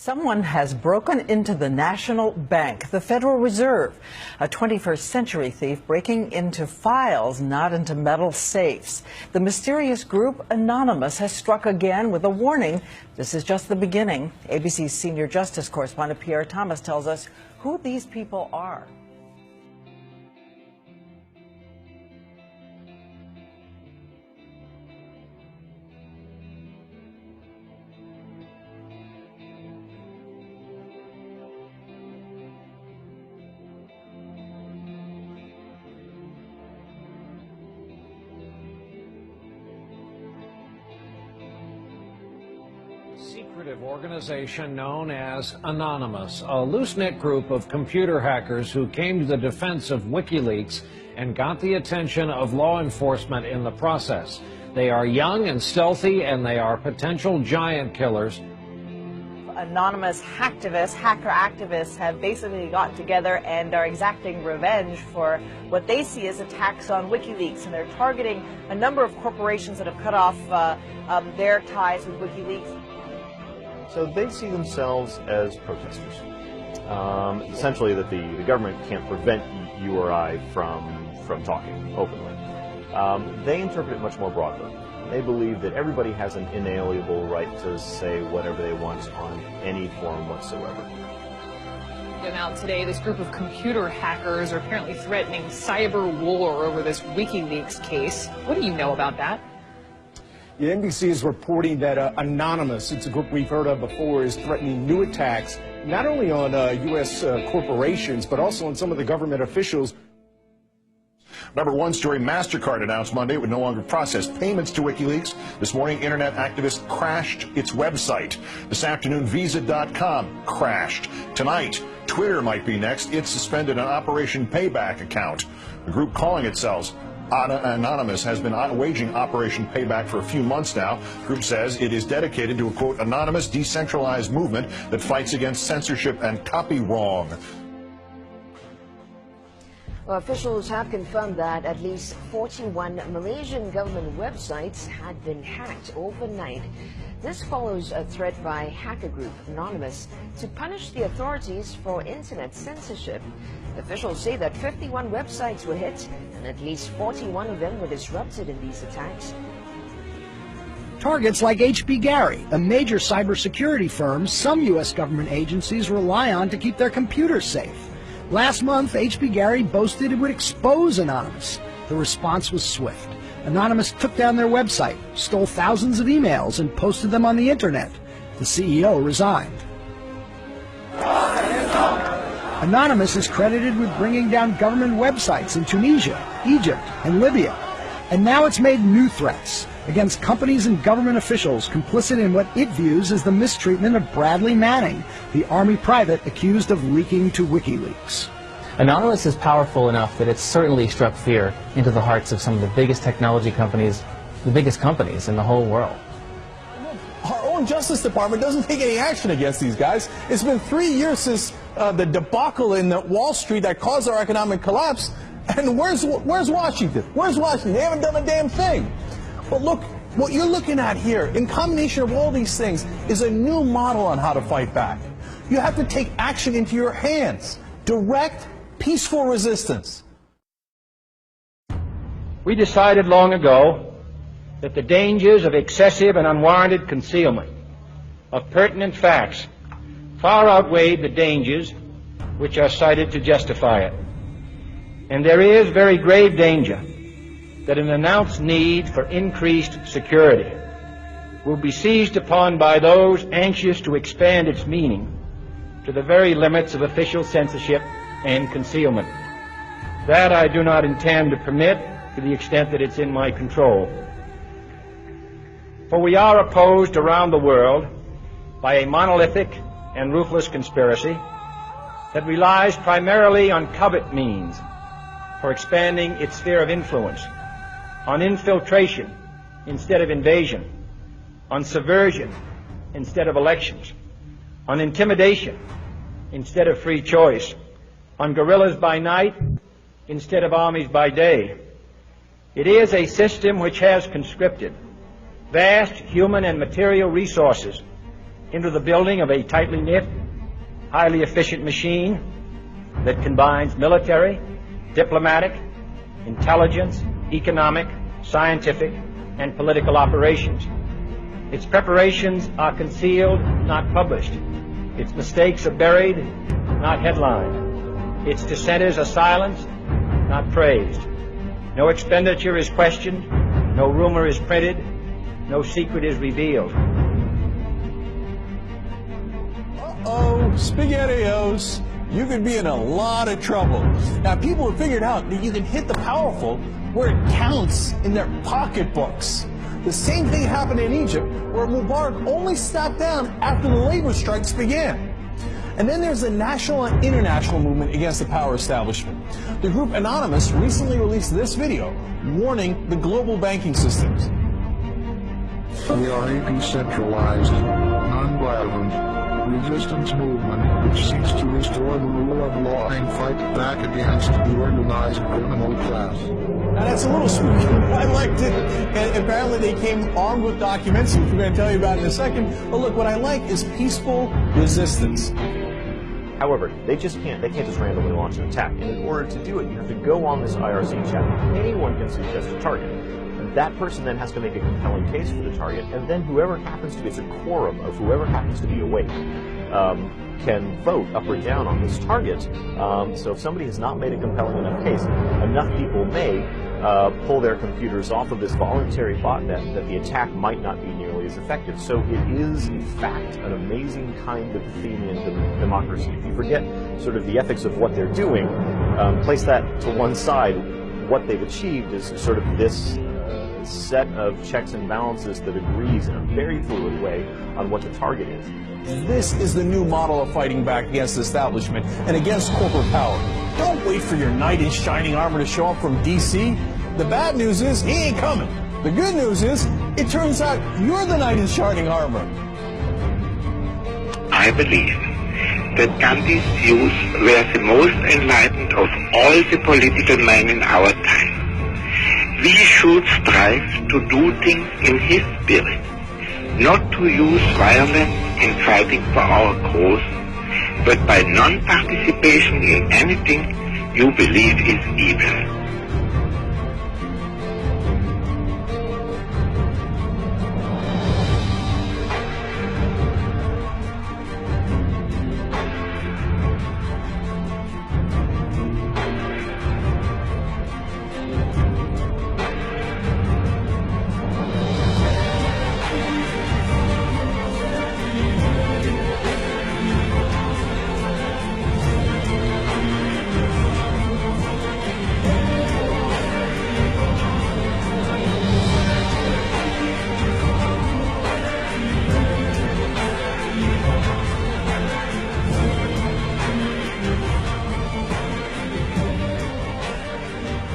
Someone has broken into the National Bank, the Federal Reserve, a 21st century thief breaking into files, not into metal safes. The mysterious group Anonymous has struck again with a warning. This is just the beginning. ABC's senior justice correspondent Pierre Thomas tells us who these people are. Secretive organization known as Anonymous, a loose-knit group of computer hackers who came to the defense of WikiLeaks and got the attention of law enforcement in the process. They are young and stealthy, and they are potential giant killers. Anonymous hacker activists have basically gotten together and are exacting revenge for what they see as attacks on WikiLeaks, and they're targeting a number of corporations that have cut off their ties with WikiLeaks. So they see themselves as protesters. Essentially that the government can't prevent you or I from talking openly. They interpret it much more broadly. They believe that everybody has an inalienable right to say whatever they want on any forum whatsoever. Now today, this group of computer hackers are apparently threatening cyber war over this WikiLeaks case. What do you know about that? Yeah, NBC is reporting that Anonymous, it's a group we've heard of before, is threatening new attacks, not only on U.S. corporations, but also on some of the government officials. Number one story, MasterCard announced Monday it would no longer process payments to WikiLeaks. This morning, internet activists crashed its website. This afternoon, Visa.com crashed. Tonight, Twitter might be next. It suspended an Operation Payback account. The group calling itself Anonymous has been waging Operation Payback for a few months now. The group says it is dedicated to a, quote, anonymous, decentralized movement that fights against censorship and copy wrong. Well, officials have confirmed that at least 41 Malaysian government websites had been hacked overnight. This follows a threat by hacker group Anonymous to punish the authorities for internet censorship. Officials say that 51 websites were hit and at least 41 of them were disrupted in these attacks. Targets like HP Gary, a major cybersecurity firm some U.S. government agencies rely on to keep their computers safe. Last month, HP Gary boasted it would expose Anonymous. The response was swift. Anonymous took down their website, stole thousands of emails, and posted them on the internet. The CEO resigned. Anonymous is credited with bringing down government websites in Tunisia, Egypt, and Libya. And now it's made new threats against companies and government officials complicit in what it views as the mistreatment of Bradley Manning, the Army private accused of leaking to WikiLeaks. Anonymous is powerful enough that it's certainly struck fear into the hearts of some of the biggest technology companies, the biggest companies in the whole world. Our own Justice Department doesn't take any action against these guys. It's been 3 years since the debacle in Wall Street that caused our economic collapse. And where's Washington? Where's Washington? They haven't done a damn thing. But look, what you're looking at here, in combination of all these things, is a new model on how to fight back. You have to take action into your hands. Direct, peaceful resistance. We decided long ago that the dangers of excessive and unwarranted concealment of pertinent facts far outweighed the dangers which are cited to justify it. And there is very grave danger that an announced need for increased security will be seized upon by those anxious to expand its meaning to the very limits of official censorship and concealment. That I do not intend to permit to the extent that it's in my control. For we are opposed around the world by a monolithic and ruthless conspiracy that relies primarily on covert means for expanding its sphere of influence, on infiltration instead of invasion, on subversion instead of elections, on intimidation instead of free choice, on guerrillas by night instead of armies by day. It is a system which has conscripted vast human and material resources into the building of a tightly knit, highly efficient machine that combines military, diplomatic, intelligence, economic, scientific, and political operations. Its preparations are concealed, not published. Its mistakes are buried, not headlined. Its dissenters are silenced, not praised. No expenditure is questioned, no rumor is printed, no secret is revealed. Uh-oh, SpaghettiOs. You could be in a lot of trouble. Now, people have figured out that you can hit the powerful where it counts in their pocketbooks. The same thing happened in Egypt, where Mubarak only stepped down after the labor strikes began. And then there's the national and international movement against the power establishment. The group Anonymous recently released this video warning the global banking systems. We are a decentralized, non-violent, resistance movement which seeks to restore the rule of law and fight back against the organized criminal class. Now that's a little spooky, but I liked it. And apparently they came armed with documents, which we're going to tell you about in a second. But look, what I like is peaceful resistance. However, they can't just randomly launch an attack. And in order to do it, you have to go on this IRC chat. Anyone can suggest a target. That person then has to make a compelling case for the target, and then whoever happens to be, it's a quorum of whoever happens to be awake, can vote up or down on this target. So if somebody has not made a compelling enough case, enough people may pull their computers off of this voluntary botnet that the attack might not be nearly as effective. So it is, in fact, an amazing kind of Athenian democracy. If you forget sort of the ethics of what they're doing, place that to one side, what they've achieved is sort of this set of checks and balances that agrees in a very fluid way on what the target is. This is the new model of fighting back against the establishment and against corporate power. Don't wait for your knight in shining armor to show up from D.C. The bad news is he ain't coming. The good news is it turns out you're the knight in shining armor. I believe that Gandhi's views were the most enlightened of all the political men in our time. We should strive to do things in his spirit, not to use violence in fighting for our cause, but by non-participation in anything you believe is evil.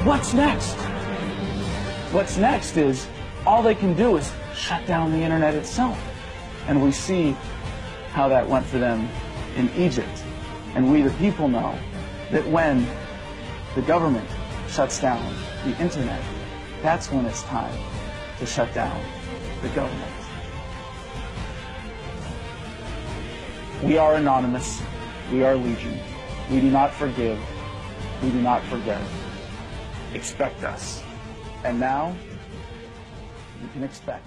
What's next? What's next is all they can do is shut down the internet itself. And we see how that went for them in Egypt. And we, the people, know that when the government shuts down the internet, that's when it's time to shut down the government. We are Anonymous. We are Legion. We do not forgive. We do not forget. Expect us. And now, you can expect